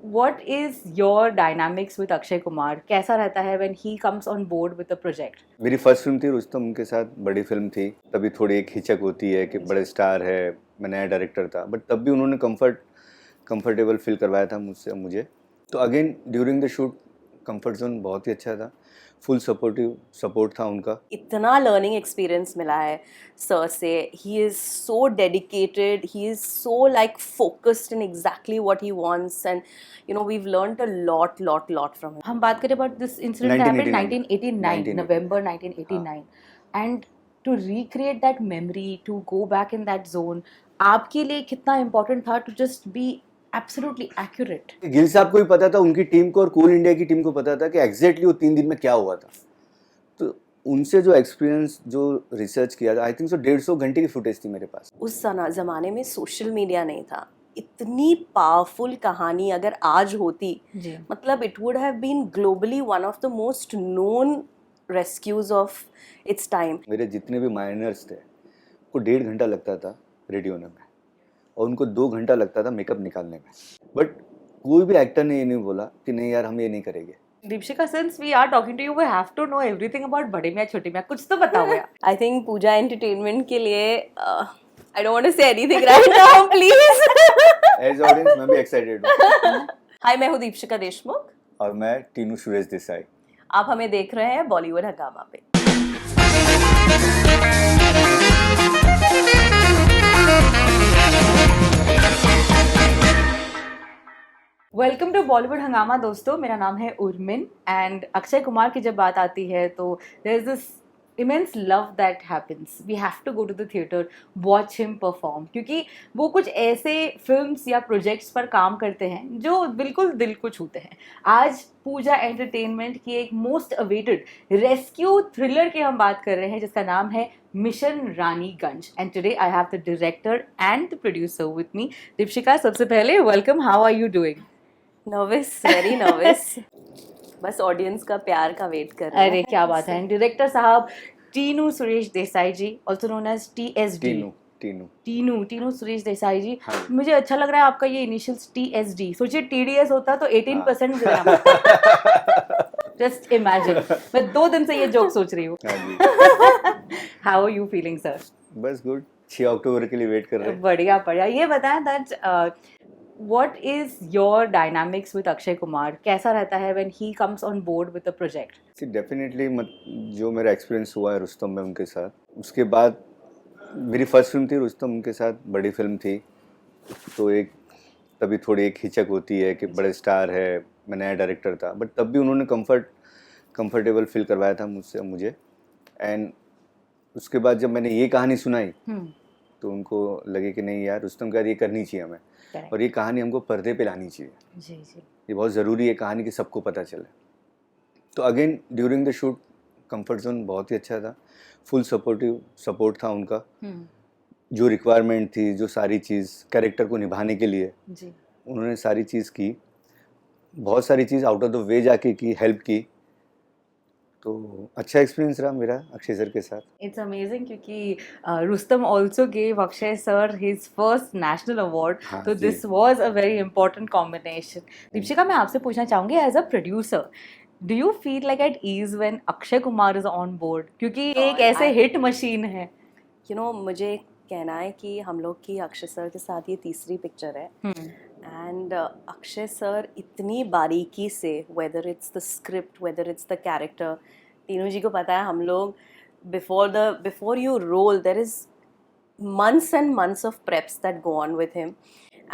what is your dynamics with Akshay Kumar? कैसा रहता है when he comes on board with a project? मेरी first film थी रुस्तम, उनके साथ बड़ी फिल्म थी, तभी थोड़ी एक हिचक होती है कि बड़े स्टार है, मैं नया डायरेक्टर था, बट तब भी उन्होंने कंफर्टेबल फील करवाया था मुझे। तो again during the shoot comfort zone बहुत ही अच्छा था, फुल सपोर्ट था उनका। इतना लर्निंग एक्सपीरियंस मिला है सर से। He is so dedicated, he is so like focused in exactly what he wants, and you know we have learned a lot from him. हम बात करें about this incident that happened 1989, 1989 November 1989, and to recreate that memory, to go back in that zone, आपके लिए कितना important था to just be absolutely accurate? Gill साहब को भी पता था, उनकी टीम को और कूल इंडिया की टीम को पता था कि एग्जैक्टली वो 3 दिन में क्या हुआ था। तो उनसे जो एक्सपीरियंस, जो रिसर्च किया था, आई थिंक सो 150 घंटे की फुटेज थी मेरे पास। उस ज़माने में सोशल मीडिया नहीं था। इतनी पावरफुल कहानी अगर आज होती, मतलब it would have been globally one of the most known rescues of its time. मेरे जितने भी माइनर्स थे को 1.5 घंटा लगता था रेडी होने में, और उनको 2 घंटा लगता था मेकअप निकालने में, बट कोई भी एक्टर ने ये नहीं बोला कि नहीं यार हम ये नहीं करेंगे। Deepshika, since we are talking to you, we have to know everything about बड़े मियाँ छोटे मियाँ, कुछ तो बताओ यार। आई थिंक पूजा एंटरटेनमेंट के लिए I don't want to say anything right now please. As audience मैं भी एक्साइटेड हूँ। हाय, मैं हूँ दीपशिका देशमुख और मैं टीनू सुरेश देसाई। आप हमें देख रहे हैं बॉलीवुड हंगामा पे। वेलकम टू बॉलीवुड हंगामा दोस्तों, मेरा नाम है उर्मिन एंड अक्षय कुमार की जब बात आती है तो there is this immense love that happens. We have to go to the theatre, watch him perform, क्योंकि वो कुछ ऐसे फिल्म्स या प्रोजेक्ट्स पर काम करते हैं जो बिल्कुल दिल को छूते हैं। आज पूजा एंटरटेनमेंट की एक मोस्ट अवेटेड रेस्क्यू थ्रिलर की हम बात कर रहे हैं जिसका नाम है mission Raniganj, and today I have the director and the producer with me. Deepshikha, सबसे पहले welcome, how are you doing? Nervous, very nervous. बस ऑडियंस का प्यार का वेट कर रहे हैं। अरे क्या बात है। डायरेक्टर साहब Tinu Suresh Desai ji, also known as TSD। Tinu Suresh Desai ji. हाँ। मुझे अच्छा लग रहा है आपका ये इनिशियल्स TSD। सोचिए TDS होता तो 18% जस्ट इमेजिन। मैं 2 दिन से ये जोक सोच रही हूँ। How are you feeling sir? बस गुड, 6 अक्टूबर के लिए वेट कर रहे हैं। बढ़िया। ये बताएं that what is your dynamics with Akshay Kumar? कैसा रहता है when he comes on board with a project? See, definitely जो मेरा एक्सपीरियंस हुआ है रुस्तम में उनके साथ, उसके बाद मेरी फर्स्ट फिल्म थी रुस्तम, उनके साथ बड़ी फिल्म थी, तो तभी थोड़ी एक हिचक होती है कि बड़े स्टार है, मैं नया डायरेक्टर था, बट तब भी उन्होंने कंफर्टेबल फील करवाया था मुझे। एंड उसके बाद जब मैंने ये कहानी सुनाई तो उनको लगे कि नहीं यार रुस्तम के बाद ये करनी चाहिए हमें, और ये कहानी हमको पर्दे पे लानी चाहिए। जी। ये बहुत ज़रूरी है कहानी कि सबको पता चले। तो again during the shoot comfort zone बहुत ही अच्छा था, फुल सपोर्ट था उनका। जो रिक्वायरमेंट थी, जो सारी चीज़ कैरेक्टर को निभाने के लिए जी, उन्होंने सारी चीज़ की, बहुत सारी चीज़ आउट ऑफ द वे जाके की, हेल्प की। तो अच्छा एक्सपीरियंस रहा मेरा अक्षय सर के साथ। इट्स अमेजिंग क्योंकि Rustom also gave Akshay sir his first national award, तो this was a very important combination. Deepshikha, मैं आपसे पूछना चाहूँगी as a producer, do you feel like at ease when Akshay Kumar is on board, क्योंकि ये एक ऐसे हिट मशीन है? यू नो, मुझे कहना है कि हम लोग की अक्षय सर के साथ ये तीसरी पिक्चर है, एंड अक्षय सर इतनी बारीकी से, whether it's the script, whether it's the character, तीनों जी को पता है हम लोग before you roll there is months and months of preps that go on with him,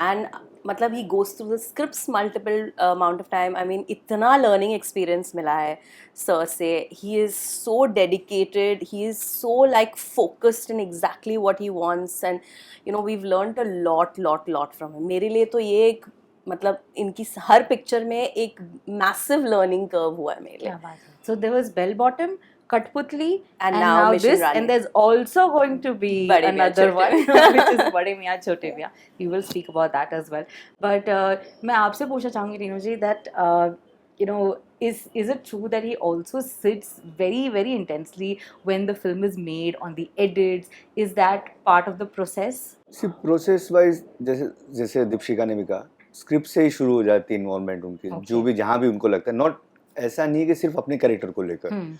and मतलब he goes through the scripts multiple amount of time. I mean, इतना learning experience मिला है sir से। he is so dedicated, he is so like focused in exactly what he wants, and you know we've learned a lot from him. मेरे लिए तो ये एक मतलब इनकी हर पिक्चर में एक massive learning curve हुआ है मेरे लिए। क्या बात है। So there was Bell Bottom, Katputli, and now Mission this, Rani. and there's also going to be Bade another Miyan one Chote which is Bade Miyan Chote Miyan. We will speak about that as well. But मैं आपसे पूछना चाहूँगी टीनू जी that you know is it true that he also sits very intensely when the film is made on the edits? Is that part of the process? सिर्फ process wise, जैसे दीपशिका ने भी कहा, script से ही शुरू हो जाती है इन्वॉल्वमेंट उनकी, Okay. जो भी जहाँ भी उनको लगता है, नॉट ऐसा नहीं है कि सिर्फ अपने कैरेक्टर को लेकर,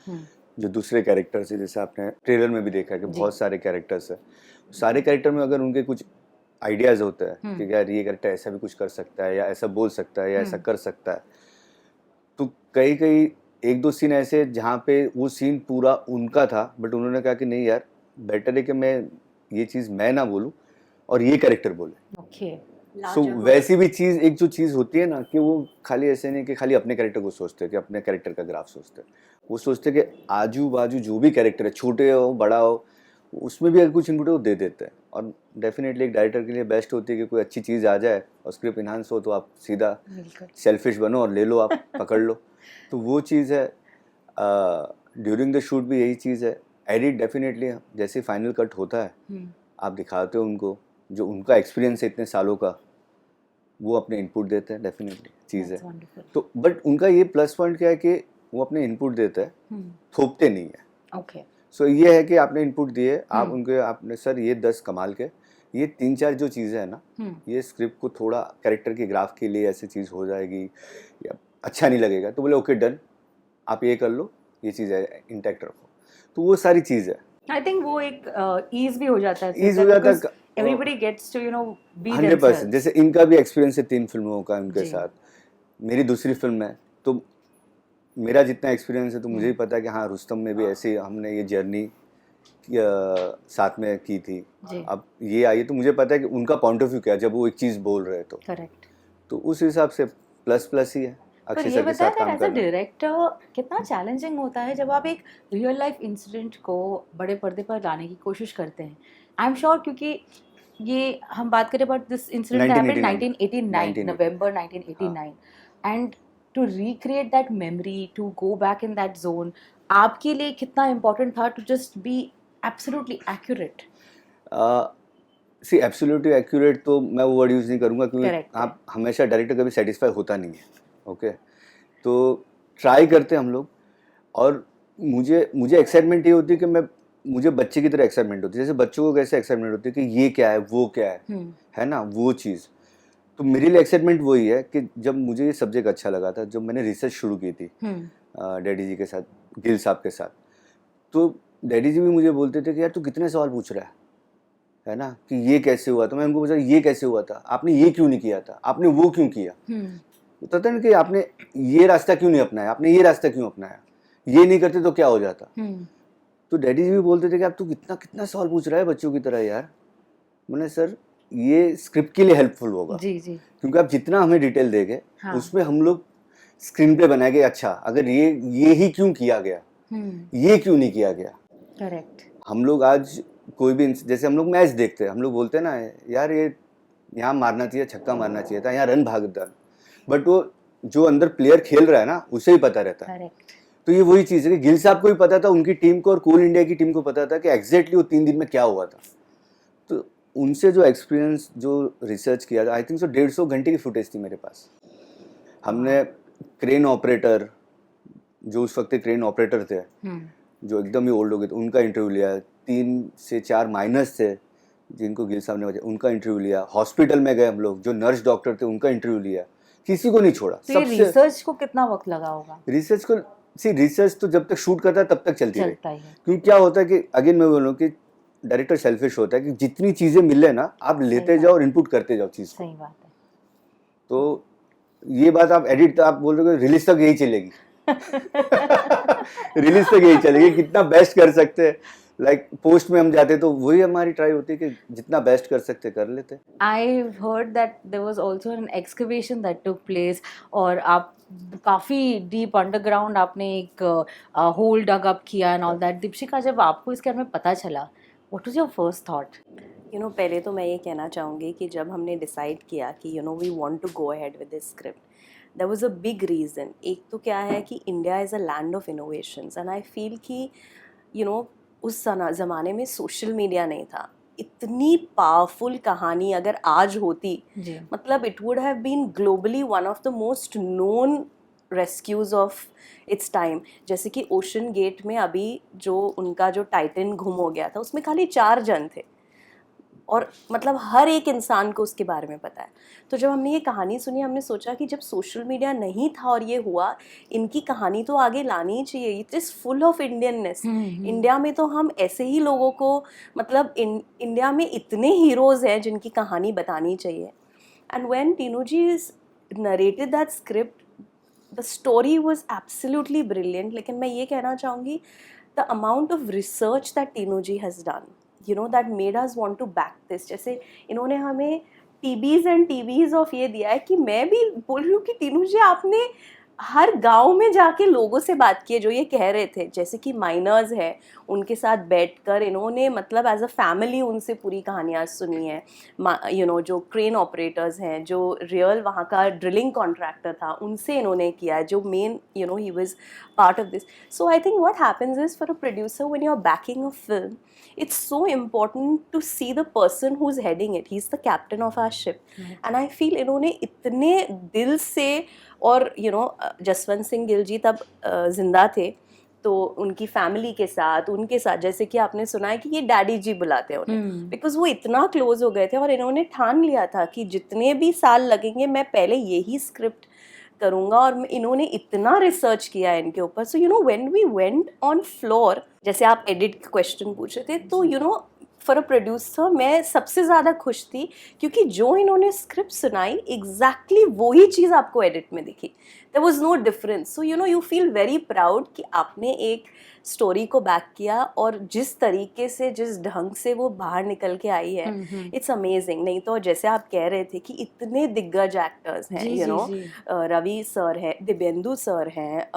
जो दूसरे कैरेक्टर्स है, जैसे आपने ट्रेलर में भी देखा है कि जी। बहुत सारे कैरेक्टर्स है, सारे कैरेक्टर में अगर उनके कुछ आइडियाज होते हैं कि यार ये कैरेक्टर ऐसा भी कुछ कर सकता है, या ऐसा बोल सकता है, या ऐसा कर सकता है, तो कई कई एक दो सीन ऐसे जहाँ पे वो सीन पूरा उनका था, बट उन्होंने कहा कि नहीं यार, बेटर है कि मैं ये चीज़ मैं ना बोलूँ और ये कैरेक्टर बोले। ओके सो वैसी भी चीज़, एक जो चीज़ होती है ना, कि वो खाली ऐसे नहीं कि खाली अपने कैरेक्टर को सोचते हैं, कि अपने कैरेक्टर का ग्राफ सोचते हैं, वो सोचते हैं कि आजू बाजू जो भी कैरेक्टर है, छोटे हो बड़ा हो, उसमें भी अगर कुछ इनपुट है वो दे देते हैं। और डेफिनेटली एक डायरेक्टर के लिए बेस्ट होती है कि कोई अच्छी चीज़ आ जाए और स्क्रिप्ट इन्हांस हो, तो आप सीधा बिल्कुल सेल्फिश बनो और ले लो, आप पकड़ लो। तो वो चीज़ है। ड्यूरिंग द शूट भी यही चीज़ है। एडिट डेफिनेटली जैसे फाइनल कट होता है, आप दिखाते हो उनको जो उनका एक्सपीरियंस है इतने सालों का, वो अपने इनपुट देते हैं, डेफिनेटली चीज़ है। तो बट उनका ये प्लस पॉइंट क्या है कि वो अपने इनपुट देते हैं, थोपते नहीं है। ओके सो ये है कि आपने इनपुट दिए, आप उनके, आपने सर ये 10 कमाल के, ये 3-4 जो चीज़ें हैं ना, ये स्क्रिप्ट को थोड़ा कैरेक्टर के ग्राफ के लिए ऐसी चीज़ हो जाएगी या अच्छा नहीं लगेगा, तो बोले ओके डन, आप ये कर लो, ये चीज़ है इंटैक्ट रखो। तो वो सारी चीज़ है, आई थिंक वो एक ईज भी हो जाता है, ईज हो जाता है। Everybody gets to be 100%। जैसे इनका भी एक्सपीरियंस है 3 फिल्मों का उनके जी। साथ, मेरी दूसरी फिल्म है, तो मेरा जितना एक्सपीरियंस है तो मुझे ही पता है कि हाँ, रुस्तम में भी ऐसे हमने ये जर्नी साथ में की थी। जी। अब ये आई तो मुझे पता है कि उनका पॉइंट ऑफ व्यू क्या है जब वो एक चीज़ बोल रहे हैं, करेक्ट। तो उस हिसाब से प्लस प्लस ही है पर अक्षय ये सर के बताया साथ था काम एज अ करना। डायरेक्टर कितना चैलेंजिंग होता है जब आप एक रियल लाइफ इंसिडेंट को बड़े पर्दे पर लाने की कोशिश करते हैं। आई एम श्योर, क्योंकि ये हम बात करें about this incident happened 1989 November 1989, and to recreate that memory, to go back in that zone, आपके लिए कितना इम्पोर्टेंट था to just be absolutely accurate? See absolutely accurate तो मैं वो वर्ड यूज़ नहीं करूँगा, क्योंकि Correct है। आप हमेशा डायरेक्टर कभी सेटिस्फाई होता नहीं है। ओके, तो ट्राई करते हैं हम लोग, और मुझे एक्साइटमेंट ये होती है कि मुझे बच्चे की तरह एक्साइटमेंट होती है, जैसे बच्चों को कैसे एक्साइटमेंट होती है कि ये क्या है, वो क्या है ना, वो चीज़। तो मेरे लिए एक्साइटमेंट वही है कि जब मुझे ये सब्जेक्ट अच्छा लगा था, जब मैंने रिसर्च शुरू की थी डैडी जी के साथ, गिल साहब के साथ, तो डैडी जी भी मुझे बोलते थे कि यार तू कितने सवाल पूछ रहा है ना, कि ये कैसे हुआ था। मैं उनको पूछा ये कैसे हुआ था, आपने ये क्यों नहीं किया था, आपने वो क्यों किया, होता ना कि आपने ये रास्ता क्यों नहीं अपनाया, आपने ये रास्ता क्यों अपनाया, ये नहीं करते तो क्या हो जाता। तो डैडी जी भी बोलते थे कि आप तू कितना कितना सवाल पूछ रहा है बच्चों की तरह यार। मैंने सर ये स्क्रिप्ट के लिए हेल्पफुल होगा, जी जी, क्योंकि आप जितना हमें डिटेल देंगे, हाँ। उसमें हम लोग स्क्रीन पे बनाएंगे, अच्छा अगर ये ही क्यों किया गया, ये क्यों नहीं किया गया। करेक्ट। हम लोग आज कोई भी जैसे हम लोग मैच देखते हैं, हम लोग बोलते हैं ना यार ये यहाँ मारना चाहिए, छक्का मारना चाहिए था, यहाँ रन भागदार, बट वो जो अंदर प्लेयर खेल रहा है ना उसे ही पता रहता है। करेक्ट। तो ये वही चीज़ है कि गिल साहब को भी पता था, उनकी टीम को और कोल इंडिया की टीम को पता था कि एग्जैक्टली वो 3 दिन में क्या हुआ था। तो उनसे जो एक्सपीरियंस, जो रिसर्च किया था, आई थिंक सो 150 घंटे की फुटेज थी मेरे पास। हमने क्रेन ऑपरेटर, जो उस वक्त क्रेन ऑपरेटर थे, जो एकदम ही ओल्ड हो गए थे, उनका इंटरव्यू लिया। 3 से 4 माइनर्स थे जिनको गिल साहब ने बताया, उनका इंटरव्यू लिया। हॉस्पिटल में गए हम लोग, जो नर्स डॉक्टर थे उनका इंटरव्यू लिया, किसी को नहीं छोड़ा। तो ये रिसर्च को कितना वक्त लगा होगा? रिसर्च को रिसर्च तो जब तक शूट करता है तब तक चलती रही, चलता ही है। क्योंकि क्या होता है कि अगेन मैं बोलूँ कि डायरेक्टर सेल्फिश होता है कि जितनी चीज़ें मिले ना आप लेते जाओ और इनपुट करते जाओ चीज़ को। सही बात है। तो ये बात आप एडिट आप बोल रहे हो रिलीज तक यही चलेगी रिलीज तक यही चलेगी, कितना बेस्ट कर सकते हैं। लाइक पोस्ट में हम जाते तो वही हमारी ट्राई होती है कि जितना बेस्ट कर सकते कर लेते। I heard that there was also an excavation that took place, और आप काफ़ी डीप अंडरग्राउंड आपने एक होल डग अप किया एंड ऑल दैट। दीपशिका, जब आपको इसके बारे में पता चला, what was your first thought? पहले तो मैं ये कहना चाहूँगी कि जब हमने डिसाइड किया कि we want to go ahead with this script, there was a big reason. एक तो क्या है कि India is a land of innovations, and I feel कि उस ज़माने में सोशल मीडिया नहीं था। इतनी पावरफुल कहानी अगर आज होती, मतलब it would have been globally one of the most known rescues of its time. जैसे कि ओशन गेट में अभी जो उनका जो टाइटन गुम हो गया था, उसमें खाली 4 जन थे। और मतलब हर एक इंसान को उसके बारे में पता है। तो जब हमने ये कहानी सुनी, हमने सोचा कि जब सोशल मीडिया नहीं था और ये हुआ, इनकी कहानी तो आगे लानी ही चाहिए। It is full of Indianness. India में तो हम ऐसे ही लोगों को, मतलब इंडिया में इतने हीरोज़ हैं जिनकी कहानी बतानी चाहिए। And when Tinu ji is narrated that script, the story was absolutely brilliant. लेकिन मैं ये कहना चाहूँगी, the amount of research that Tinu ji has done, you know, that made us want to back this। जैसे इन्होंने हमें टीबीज एंड टीवीज ऑफ ये दिया है कि मैं भी बोल रही हूँ कि टीनू जी आपने हर गांव में जाके लोगों से बात की है जो ये कह रहे थे, जैसे कि माइनर्स है, उनके साथ बैठकर इन्होंने मतलब एज अ फैमिली उनसे पूरी कहानियाँ सुनी है। यू नो, जो क्रेन ऑपरेटर्स हैं, जो रियल वहाँ का ड्रिलिंग कॉन्ट्रैक्टर था, उनसे इन्होंने किया है, जो main you know he was part of this. So I think what happens is, for a producer when you are backing a film, it's so important to see the person who's heading it. He's the captain of our ship. And I feel इन्होंने इतने दिल से, और you know, Jaswant Singh Gill जी तब जिंदा थे, तो उनकी फैमिली के साथ, उनके साथ, जैसे कि आपने सुना है कि ये डैडी जी बुलाते हैं उन्हें, बिकॉज वो इतना क्लोज हो गए थे और इन्होंने ठान लिया था कि जितने भी साल लगेंगे मैं पहले यही स्क्रिप्ट करूँगा। और इन्होंने इतना रिसर्च किया है इनके ऊपर। So you know, when we went on floor, जैसे आप एडिट क्वेश्चन पूछे थे, तो you know, for a producer मैं सबसे ज़्यादा खुश थी, क्योंकि जो इन्होंने स्क्रिप्ट सुनाई एग्जैक्टली वही चीज़ आपको एडिट में दिखी। There was no difference. So you know, you feel very proud कि आपने एक स्टोरी को बैक किया, और जिस तरीके से, जिस ढंग से वो बाहर निकल के आई है, इट्स अमेजिंग। नहीं तो जैसे आप कह रहे थे कि इतने दिग्गज एक्टर्स हैं, यू नो, रवि सर है, दिव्येंदु सर हैं,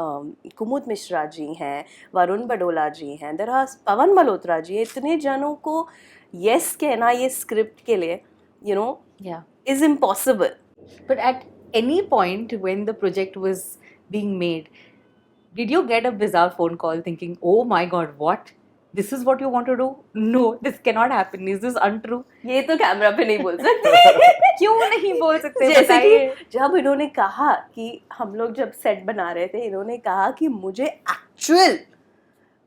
कुमुद मिश्रा जी हैं, वरुण बडोला जी हैं, देयर आर पवन मल्होत्रा जी, इतने जनों को यस कहना ये स्क्रिप्ट के लिए, you know, is impossible. But at any point when the project was being made, did you get a bizarre phone call thinking, oh my god, what? This is what you want to do? No, this cannot happen. Is this untrue? ये तो camera पे नहीं बोल सकते। क्यों नहीं बोल सकते? जैसे बताइए। कि जब इन्होंने कहा कि हम लोग जब सेट बना रहे थे, इन्होंने कहा कि मुझे एक्चुअल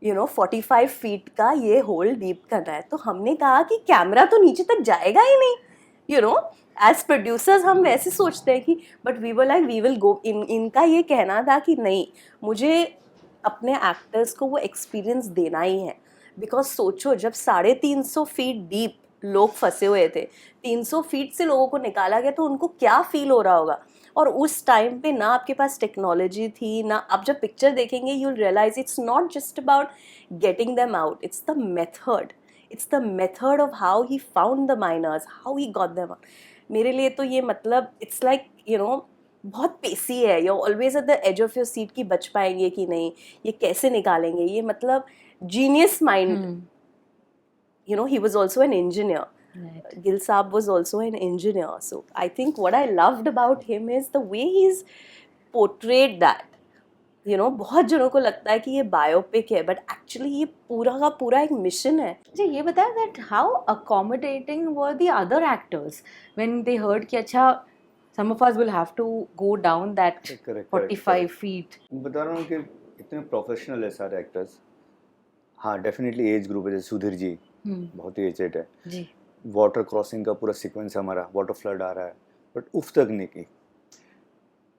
यू नो 45 फीट का ये होल डीप करना है, तो हमने कहा कि कैमरा तो नीचे तक जाएगा ही नहीं, यू नो, एज प्रोड्यूसर्स हम वैसे सोचते हैं कि, but we were like we will go. इनका ये कहना था कि नहीं, मुझे अपने एक्टर्स को वो एक्सपीरियंस देना ही है। बिकॉज सोचो, जब 350 फीट डीप लोग फंसे हुए थे, 300 फीट से लोगों को निकाला गया, तो उनको क्या फील हो रहा होगा। और उस टाइम पे ना आपके पास टेक्नोलॉजी थी ना, आप जब पिक्चर देखेंगे you will realise it's not just about getting them out, it's the method, it's the method of how he found the miners, how he got them out. मेरे लिए तो ये मतलब इट्स लाइक यू नो, बहुत pacy है, you always at the edge of your seat कि बच पाएंगे कि नहीं, ये कैसे निकालेंगे, ये मतलब genius mind. You know, he was also an engineer. Right. Gil Saab was also an engineer. So I think what I loved about him is the way he's portrayed that. You know, बहुत जनों को लगता है कि ये biopic है, but actually ये पूरा का पूरा एक मिशन है। जी, ये बताया that how accommodating were the other actors when they heard कि अच्छा some of us will have to go down that 45 feet. बता रहा हूँ कि इतने प्रोफेशनल है सारे एक्टर्स। हाँ, डेफिनेटली एज ग्रुप है, जैसे सुधीर जी बहुत ही एजेड है जी। वाटर क्रॉसिंग का पूरा सीक्वेंस हमारा, वाटर फ्लड आ रहा है, बट उफ तक नहीं की।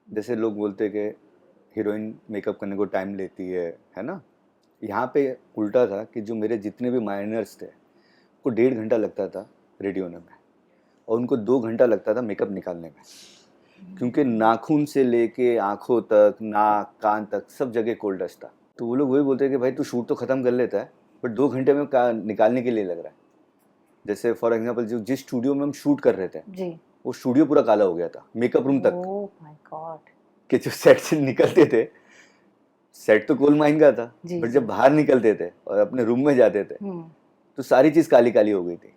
जैसे लोग बोलते कि हीरोइन मेकअप करने को टाइम लेती है ना, यहाँ पे उल्टा था कि जो मेरे जितने भी माइनर्स थे उनको 1.5 घंटा लगता था रेडी होने में, और उनको 2 घंटा लगता था मेकअप निकालने में, क्योंकि नाखून से लेके आँखों तक, नाक, कान तक सब जगह कोल्ड डस्ट था। तो वो लोग वही बोलते हैं कि भाई तू शूट तो ख़त्म कर लेता है, बट 2 घंटे में निकालने के लिए लग रहा है। जैसे फॉर एग्जांपल जो जिस स्टूडियो में हम शूट कर रहे थे जी, वो स्टूडियो पूरा काला हो गया था, मेकअप रूम तक। ओह माय गॉड, कि जो सेट से निकलते थे, सेट तो कोल माइन का था, बट जब बाहर निकलते थे और अपने रूम में जाते थे तो सारी चीज़ काली काली हो गई थी।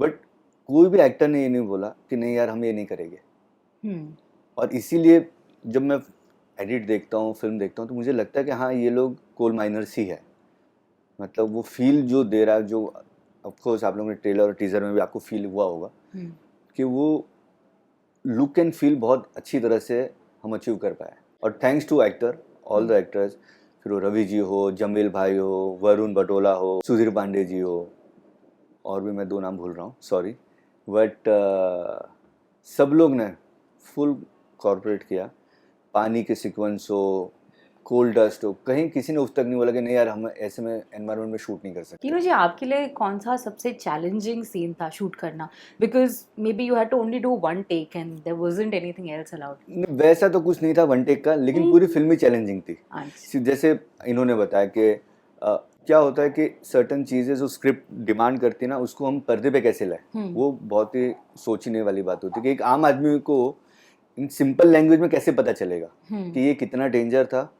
बट कोई भी एक्टर ने ये नहीं बोला कि नहीं यार हम ये नहीं करेंगे। और इसीलिए जब मैं एडिट देखता हूँ, फिल्म देखता हूँ, तो मुझे लगता है कि हाँ ये लोग कोल माइनर्स ही है। मतलब वो फील जो दे रहा है, जो ऑफकोर्स आप लोगों ने ट्रेलर और टीजर में भी आपको फील हुआ होगा कि वो लुक एंड फील बहुत अच्छी तरह से हम अचीव कर पाए। और thanks to actor, all the actors, फिर वो रवि जी हो, जमील भाई हो, वरुण बटोला हो, सुधीर पांडे जी हो, और भी मैं 2 नाम भूल रहा हूँ, सॉरी, बट सब लोग ने फुल कॉर्पोरेट किया। पानी के सीक्वेंस हो, कोल डस्ट हो, कहीं किसी ने उस तक नहीं बोला कि नहीं यार हम ऐसे में एनवायरनमेंट में शूट नहीं कर सकते। तीनों जी, आपके लिए कौन सा सबसे चैलेंजिंग सीन था शूट करना? Because may be you had to only do one take and there wasn't anything else allowed. वैसा तो कुछ नहीं था वन टेक का, लेकिन पूरी फिल्म ही चैलेंजिंग थी। जैसे इन्होंने बताया कि क्या होता है कि सर्टन चीज़ें जो स्क्रिप्ट डिमांड करती है ना, उसको हम पर्दे पे कैसे लाएं, वो बहुत ही सोचने वाली बात होती है कि एक आम आदमी को इन सिंपल लैंग्वेज में कैसे पता चलेगा कि ये कितना डेंजर था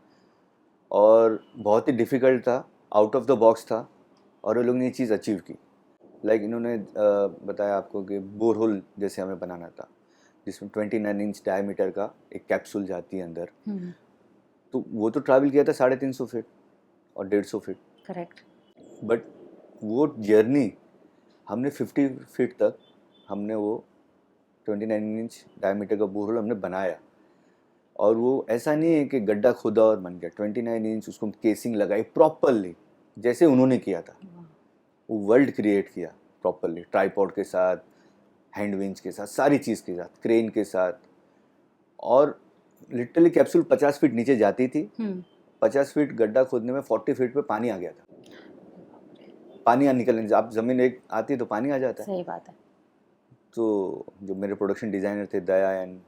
और बहुत ही डिफ़िकल्ट था, आउट ऑफ द बॉक्स था, और वो लोग ने ये चीज़ अचीव की। लाइक इन्होंने बताया आपको कि बोरहोल जैसे हमें बनाना था, जिसमें 29 इंच डायमीटर का एक कैप्सूल जाती है अंदर, तो वो तो ट्रैवल किया था 350 फीट और 150 फीट, करेक्ट। बट वो जर्नी हमने 50 फीट तक हमने वो 29 इंच डायमीटर का बोरहोल हमने बनाया, और वो ऐसा नहीं है कि गड्ढा खोदा और बन गया। 29 इंच उसको केसिंग लगाई प्रॉपरली जैसे उन्होंने किया था, वो वर्ल्ड क्रिएट किया प्रॉपरली, ट्राइपॉड के साथ, हैंड विंच के साथ, सारी चीज़ के साथ, क्रेन के साथ, और लिटरली कैप्सूल 50 फीट नीचे जाती थी। 50 फीट गड्ढा खोदने में 40 फीट पे पानी आ गया था। पानी निकलने, आप जमीन एक आती है तो पानी आ जाता है। सही बात है। तो जो मेरे प्रोडक्शन डिज़ाइनर थे दया एंड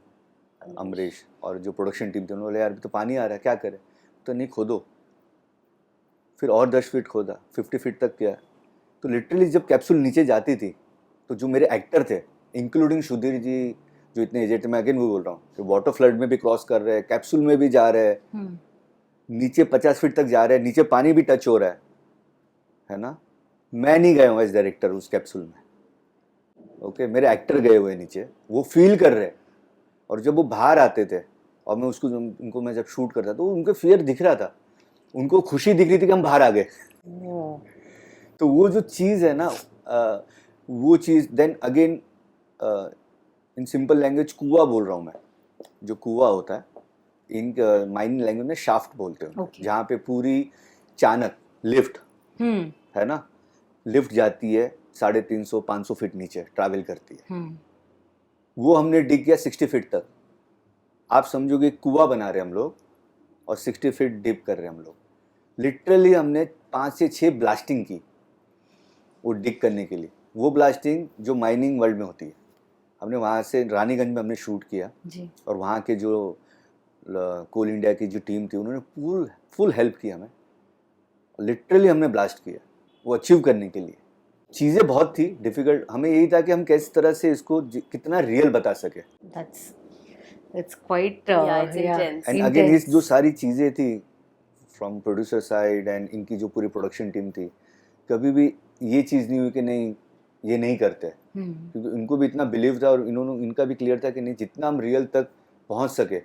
अमरीश, और जो प्रोडक्शन टीम थी, उन्होंने बोला यार तो पानी आ रहा है, क्या करें? तो नहीं, खोदो। फिर और 10 फीट खोदा, 50 फीट तक किया। तो लिटरली जब कैप्सूल नीचे जाती थी तो जो मेरे एक्टर थे, इंक्लूडिंग सुधीर जी जो इतने एजेड थे, मैं अगेन वो बोल रहा हूँ कि वाटर फ्लड में भी क्रॉस कर रहे हैं, कैप्सूल में भी जा रहे हैं, नीचे 50 फीट तक जा रहे हैं, नीचे पानी भी टच हो रहा है ना। मैं नहीं गया हूँ एज डायरेक्टर उस कैप्सूल में, ओके, मेरे एक्टर गए हुए नीचे, वो फील कर रहे हैं, और जब वो बाहर आते थे और मैं उसको उनको मैं जब शूट करता तो उनको फियर दिख रहा था, उनको खुशी दिख रही थी कि हम बाहर आ गए। तो वो जो चीज़ है ना, वो चीज़, then again in simple language कुआं बोल रहा हूँ मैं, जो कुआं होता है इन माइनिंग लैंग्वेज में शाफ्ट बोलते हैं, जहाँ पे पूरी चाणक लिफ्ट है ना, लिफ्ट जाती है 350-500 फीट नीचे ट्रैवल करती है, वो हमने डिग किया 60 फीट तक। आप समझोगे कुआं बना रहे हम लोग और 60 फीट डिप कर रहे हैं हम लोग। लिटरली हमने 5 से 6 ब्लास्टिंग की वो डिग करने के लिए, वो ब्लास्टिंग जो माइनिंग वर्ल्ड में होती है, हमने वहाँ से रानीगंज में हमने शूट किया जी। और वहाँ के जो कोल इंडिया की जो टीम थी, उन्होंने फुल हेल्प किया हमें, लिटरली हमने ब्लास्ट किया वो अचीव करने के लिए। चीज़ें बहुत थी डिफ़िकल्ट, हमें यही था कि हम किस तरह से इसको कितना रियल बता सके। It's quite intense. And again इस जो सारी चीज़ें थी फ्रॉम प्रोड्यूसर साइड एंड इनकी जो पूरी प्रोडक्शन टीम थी, कभी भी ये चीज़ नहीं हुई कि नहीं ये नहीं करते, क्योंकि इनको भी इतना बिलीव था और इनका भी क्लियर था कि नहीं, जितना हम रियल तक पहुंच सके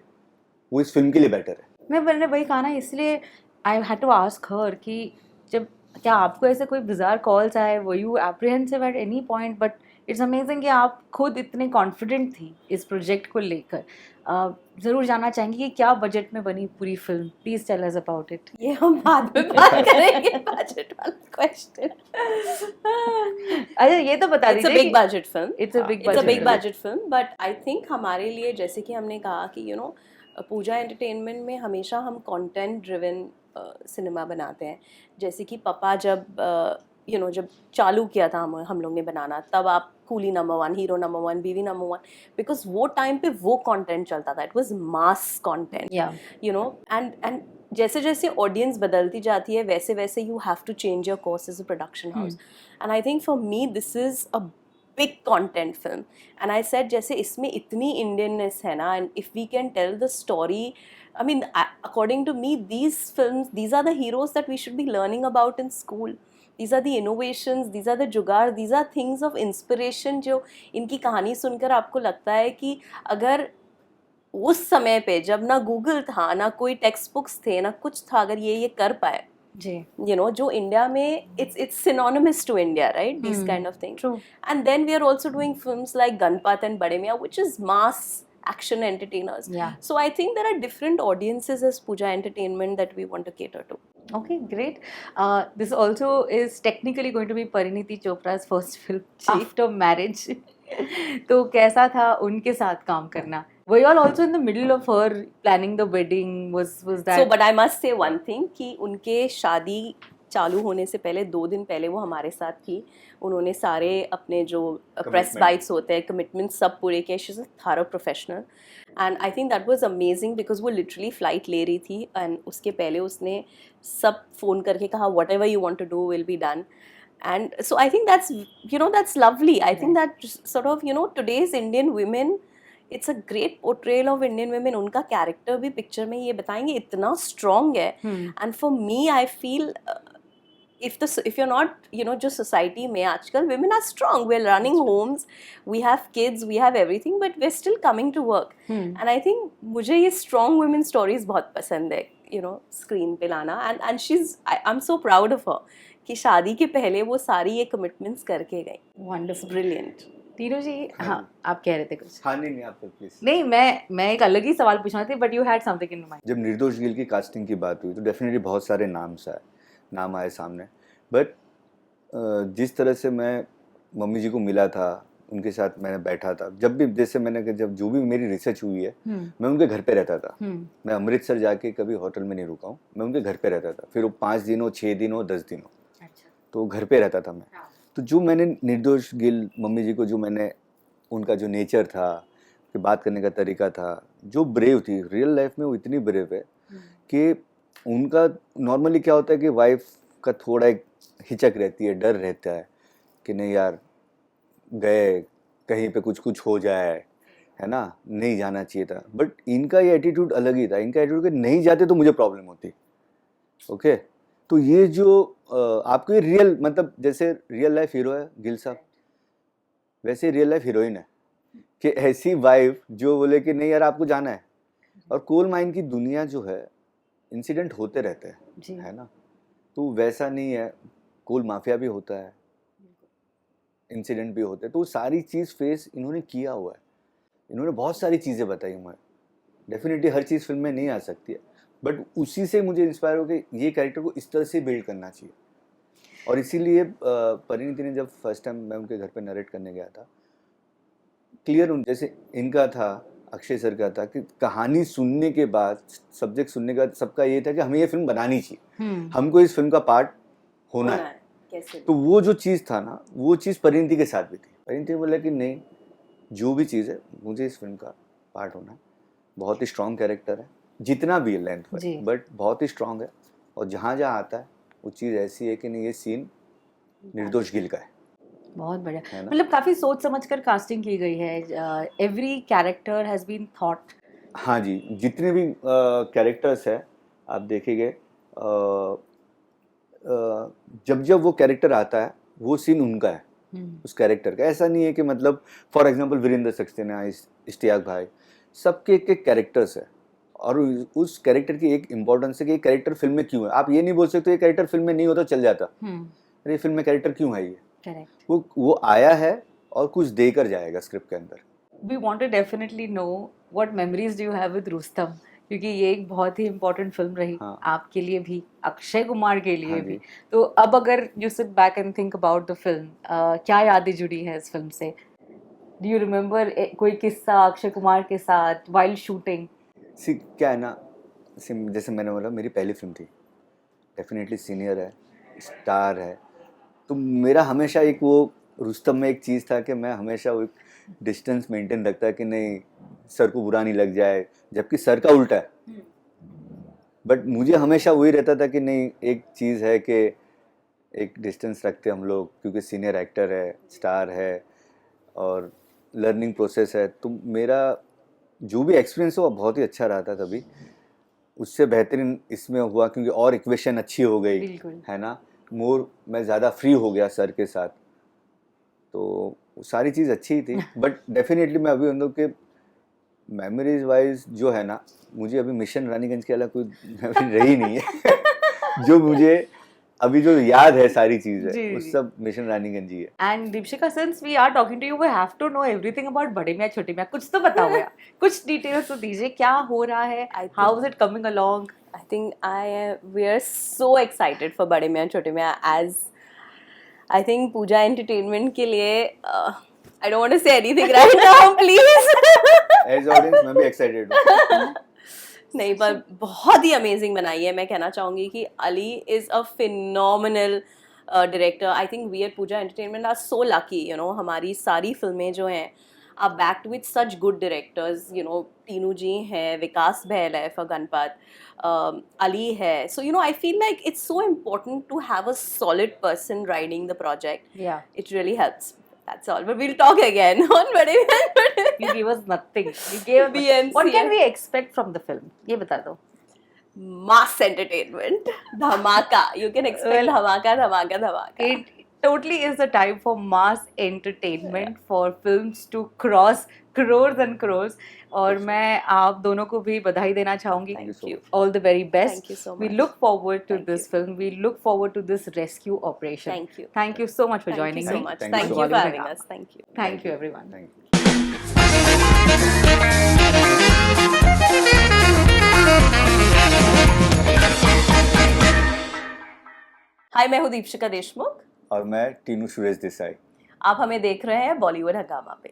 वो इस फिल्म के लिए बेटर है। मैंने वही कहा ना, इसलिए I had to ask her कि जब क्या आपको ऐसे कोई बिजार कॉल्स आए, वो you apprehensive at any point? But it's amazing कि आप खुद इतने कॉन्फिडेंट थी इस प्रोजेक्ट को लेकर। ज़रूर जानना चाहेंगे कि क्या बजट में बनी पूरी film, please tell us about it. ये हम बाद में बात करेंगे, बजट वाला क्वेश्चन। अच्छा ये तो बता दीजिए, it's a big budget film, it's a big budget film, but I think हमारे लिए, जैसे कि हमने कहा कि यू नो पूजा एंटरटेनमेंट में हमेशा हम कंटेंट ड्रिवन सिनेमा बनाते हैं। जैसे कि पापा जब जब चालू किया था हम लोग ने बनाना, तब आप कूली नंबर 1, हीरो नंबर 1, बीवी नंबर 1, बिकॉज वो टाइम पे वो कंटेंट चलता था, it was mass content, you know, and जैसे जैसे ऑडियंस बदलती जाती है वैसे वैसे you have to change your course as a production house. And I think for me this is a big content film, and I said जैसे इसमें इतनी Indianness है ना, and if we can tell the story, I mean according to me these films, these are the heroes that we should be learning about in school. These are the innovations, these are the जुगाड़, these are things of inspiration जो इनकी कहानी सुनकर आपको लगता है कि अगर उस समय पे जब ना गूगल था, ना कोई टेक्स्ट बुक्स थे, ना कुछ था, अगर ये कर पाए जी, you know, जो इंडिया में it's synonymous to India, right? These kind of things. True. And then we are also doing films like Ganpat and Bade Miyan, which is mass action entertainers. Yeah. So I think there are different audiences as Pooja Entertainment that we want to cater to. Okay, great. This also is technically going to be Pariniti Chopra's first film ji. after marriage. तो कैसा था उनके साथ काम करना? Were you all also in the middle of her planning the wedding? Was that? So, but I must say one thing कि उनके शादी चालू होने से पहले 2 दिन पहले वो हमारे साथ थी. उन्होंने सारे अपने जो प्रेस Commitment. बाइट्स होते हैं, कमिटमेंट सब पूरे किए. शी इज़ अ थारो professional and I think that was amazing because वो लिटरली फ्लाइट ले रही थी एंड उसके पहले उसने सब फ़ोन करके कहा whatever you want to do will be done. And so I think that's lovely. I think that sort of today's Indian women, it's a great portrayal of Indian women. उनका character भी picture में ये बताएंगे इतना strong है. And for me I feel if you're not जो society में आजकल women are strong, we're running homes, we have kids, we have everything, but we're still coming to work. And I think मुझे ये strong women stories बहुत पसंद है screen पे लाना. And I'm so proud of her कि शादी के पहले वो सारी ये कमिटमेंट्स करके गई. Wonderful. ब्रिलियंट. तीनों जी, हाँ आप कह रहे थे कुछ? हाँ नहीं आप प्लीज. नहीं, मैं एक अलग ही सवाल पूछना थी, but you had something in mind. जब निर्दोष गिल की कास्टिंग की बात हुई तो डेफिनेटली बहुत सारे नाम आए सामने. बट जिस तरह से मैं मम्मी जी को मिला था, उनके साथ मैंने बैठा था, जब भी जैसे जब जो भी मेरी रिसर्च हुई है मैं उनके घर पे रहता था. मैं अमृतसर जाके कभी होटल में नहीं रुका हूँ, मैं उनके घर पे रहता था. फिर वो 5 दिन हो, 6 दिन हो, 10 दिन हो, तो घर पे रहता था मैं. तो जो मैंने निर्दोष गिल मम्मी जी को, जो मैंने उनका जो नेचर था, कि बात करने का तरीका था, जो ब्रेव थी, रियल लाइफ में वो इतनी ब्रेव है कि उनका नॉर्मली क्या होता है कि वाइफ का थोड़ा एक हिचक रहती है, डर रहता है कि नहीं यार गए कहीं पे कुछ हो जाए, है ना, नहीं जाना चाहिए था. बट इनका ये एटीट्यूड अलग ही था. इनका एटीट्यूड कि नहीं जाते तो मुझे प्रॉब्लम होती. ओके. तो ये जो आपको ये रियल, मतलब जैसे रियल लाइफ हीरो है गिल साहब, वैसे रियल लाइफ हीरोइन है कि ऐसी वाइफ जो बोले कि नहीं यार आपको जाना है. और कोल माइन की दुनिया जो है, इंसिडेंट होते रहते हैं, है ना. तो वैसा नहीं है, कोल माफिया भी होता है, इंसिडेंट भी होते हैं. तो सारी चीज़ फेस इन्होंने किया हुआ है. इन्होंने बहुत सारी चीज़ें बताई हुई हैं. डेफिनेटली हर चीज़ फिल्म में नहीं आ सकती है, बट उसी से मुझे इंस्पायर हो कि ये कैरेक्टर को इस तरह से बिल्ड करना चाहिए. और इसीलिए परिणीति ने जब फर्स्ट टाइम मैं उनके घर पे नरेट करने गया था, क्लियर जैसे इनका था, अक्षय सर का था, कि कहानी सुनने के बाद, सब्जेक्ट सुनने के बाद सबका ये था कि हमें ये फिल्म बनानी चाहिए, हमको इस फिल्म का पार्ट होना है. कैसे? तो वो जो चीज़ था ना, वो चीज़ परिणीति के साथ भी थी. परिणीति ने बोला कि नहीं, जो भी चीज़ है मुझे इस फिल्म का पार्ट होना है. बहुत ही स्ट्रॉन्ग कैरेक्टर है, जितना भी है लेंथ पर, बट बहुत ही स्ट्रॉन्ग है. और जहाँ जहाँ आता है वो चीज़ ऐसी है कि नहीं, ये सीन निर्दोष गिल का है. बहुत बढ़िया. मतलब काफ़ी सोच समझ कर कास्टिंग की गई है. Every character has been thought. हाँ जी, जितने भी कैरेक्टर्स है आप देखेंगे, जब वो कैरेक्टर आता है वो सीन उनका है, उस कैरेक्टर का. ऐसा नहीं है कि मतलब फॉर एग्जांपल वीरेंद्र सक्सेना, इश्तियाक भाई, सबके एक कैरेक्टर्स है और उस कैरेक्टर की एक इम्पोर्टेंस है कि ये कैरेक्टर फिल्म में क्यों है. आप ये नहीं बोल सकते ये कैरेक्टर फिल्म में नहीं होता चल जाता, अरे फिल्म में कैरेक्टर क्यों है ये. करेक्ट. वो आया है और कुछ देकर जाएगा स्क्रिप्ट के अंदर. We want to definitely know what memories do you have with Rustom, क्योंकि ये एक बहुत ही इम्पोर्टेंट फिल्म रही. हाँ. आपके लिए भी, अक्षय कुमार के लिए हाँ भी. तो अब अगर you sit back and think about the film, क्या यादें जुड़ी हैं इस फिल्म से? डू यू रिमेम्बर कोई किस्सा अक्षय कुमार के साथ वाइल्ड शूटिंग? क्या है ना, जैसे मैंने बोला मेरी पहली फिल्म थी, डेफिनेटली सीनियर है, स्टार है. तो मेरा हमेशा एक वो रुस्तम में एक चीज़ था कि मैं हमेशा वो डिस्टेंस मेंटेन रखता कि नहीं सर को बुरा नहीं लग जाए, जबकि सर का उल्टा है. बट मुझे हमेशा वही रहता था कि नहीं, एक चीज़ है कि एक डिस्टेंस रखते हम लोग, क्योंकि सीनियर एक्टर है, स्टार है और लर्निंग प्रोसेस है. तो मेरा जो भी एक्सपीरियंस हुआ बहुत ही अच्छा रहा था तभी. उससे बेहतरीन इसमें हुआ क्योंकि और इक्वेशन अच्छी हो गई, है ना, मोर मैं ज़्यादा फ्री हो गया सर के साथ. तो सारी चीज़ अच्छी ही थी. बट डेफिनेटली मैं अभी अंदर के मेमोरीज वाइज जो है ना, मुझे अभी मिशन रानीगंज के अलावा कोई मेमोरी रही नहीं है जो मुझे अभी जो याद है सारी चीजें जी, वो जी। सब मिशन रानीगंज ही है। And Deepika, since we are talking to you, we have to know everything about बड़े मियाँ छोटे मियाँ। कुछ तो बताओ यार, कुछ डिटेल्स तो दीजिए, क्या हो रहा है, I how think- is it coming along? I think we are so excited for बड़े मियाँ छोटे मियाँ, as I think Pooja entertainment के लिए I don't want to say anything right now, please. As audience मैं भी एक्साइटेड हूँ। नहीं, पर बहुत ही अमेजिंग बनाई है। मैं कहना चाहूँगी कि Ali is a phenomenal director. I think we at Pooja Entertainment are so lucky, you know, हमारी सारी फिल्में जो हैं are backed with such good directors. You know, Tinu ji हैं, विकास बहल है फॉर गणपत, अली है। So you know, I feel like it's so important to have a solid person riding the project. Yeah, It really helps. That's all. But we'll talk again on बड़े मियाँ you gave us nothing. You gave BNC. What can we expect from the film? ये बता दो. mass entertainment. Dhamaka. You can expect Well, dhamaka, dhamaka, dhamaka. It totally is the time for mass entertainment, for films to cross crores and crores. और मैं आप दोनों को भी बधाई देना चाहूँगी. Thank so you. All the very best. Thank you so We much. look forward to Thank this you. film. We look forward to this rescue operation. Thank you. Thank you so much for Thank joining you so me. much. Thank you Thank so you for much. having us. Thank you. Thank you, everyone. Thank you। हाय, मैं हूँ दीपिका देशमुख. और मैं टीनू सुरेश देसाई। आप हमें देख रहे हैं बॉलीवुड हंगामा पे.